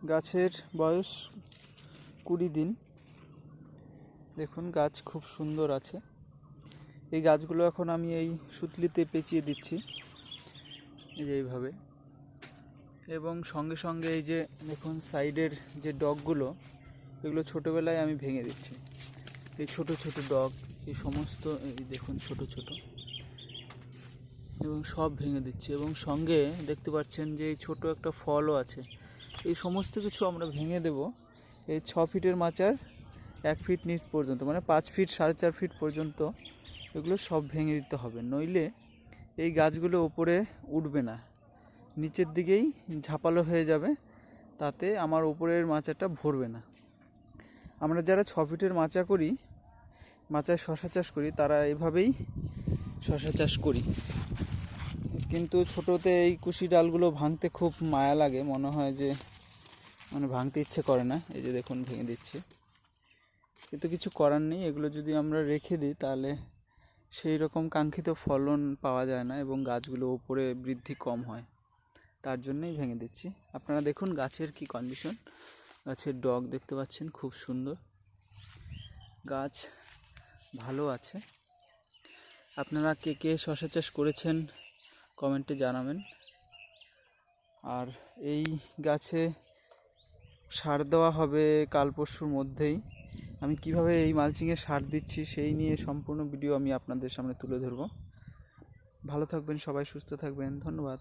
গাছের বয়স 20 দিন। দেখুন গাছ খুব সুন্দর আছে। এই গাছগুলো এখন আমি এই সুতলিতে পেঁচিয়ে দিচ্ছি, এই যে এইভাবে। এবং সঙ্গে সঙ্গে এই যে দেখুন সাইডের যে ডগগুলো, এগুলো ছোটোবেলায় আমি ভেঙে দিচ্ছি। এই ছোট ছোট ডগ, এই সমস্ত এই দেখুন ছোট ছোট, এবং সব ভেঙে দিচ্ছি। এবং সঙ্গে দেখতে পাচ্ছেন যে এই ছোট একটা ফলও আছে। এই সমস্ত কিছু আমরা ভেঙে দেব এই 6 ফিটের মাচার 1 ফিট নিচ পর্যন্ত, মানে 5 ফিট 4.5 ফিট পর্যন্ত এগুলো সব ভেঙে দিতে হবে। নইলে এই গাছগুলো ওপরে উঠবে না, নিচের দিকেই ঝাপালো হয়ে যাবে, তাতে আমার ওপরের মাচাটা ভরবে না। আমরা যারা 6 ফিটের মাচা করি, মাচায় শশা চাষ করি, তারা এভাবেই শশা চাষ করি। কিন্তু ছোটোতে এই কুশি ডালগুলো ভাঙতে খুব মায়া লাগে, মনে হয় যে ভাঙতে ইচ্ছে করে না। এই যে দেখুন ভেঙে দিচ্ছি, কিন্তু কিছু করার নেই। এগুলো যদি আমরা রেখে দিই তাহলে সেই রকম কাঙ্ক্ষিত ফলন পাওয়া যায় না এবং গাছগুলো উপরে বৃদ্ধি কম হয়, তার জন্যই ভেঙে দিচ্ছি। আপনারা দেখুন গাছের কি কন্ডিশন। গাছের ডগ দেখতে পাচ্ছেন, খুব সুন্দর গাছ, ভালো আছে। আপনারা কে কে শশা চাষ করেছেন কমেন্টে জানাবেন। আর এই গাছে সার দেওয়া হবে কাল পরশুর মধ্যেই। আমি কিভাবে এই মালচিংয়ে সার দিচ্ছি সেই নিয়ে সম্পূর্ণ ভিডিও আমি আপনাদের সামনে তুলে ধরব। ভালো থাকবেন সবাই, সুস্থ থাকবেন, ধন্যবাদ।